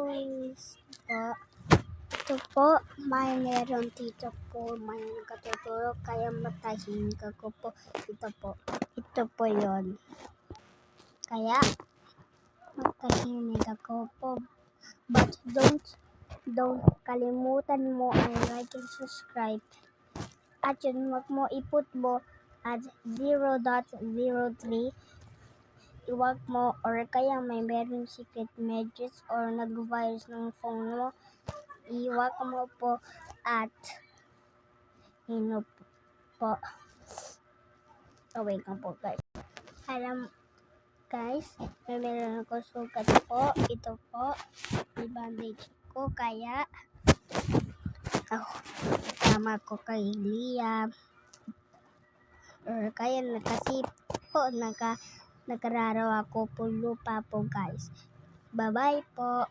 guys po. Ito po, meron dito po, may nakatuturo, kaya matahimik ako po. Ito po yon. Kaya matahimik ako po. But don't kalimutan mo ang like and subscribe. At yun, wag mo iput mo at 0.03. Iwag mo or kaya may meron secret messages or nag-virus ng phone mo, iwag mo po at po. Wait lang po guys. Alam guys, may meron ako sugat po. Ito po, i-bandage ko kaya tama ko kay Liam. Or kaya kasi po nakararaw ako po lupa po guys. Bye bye po.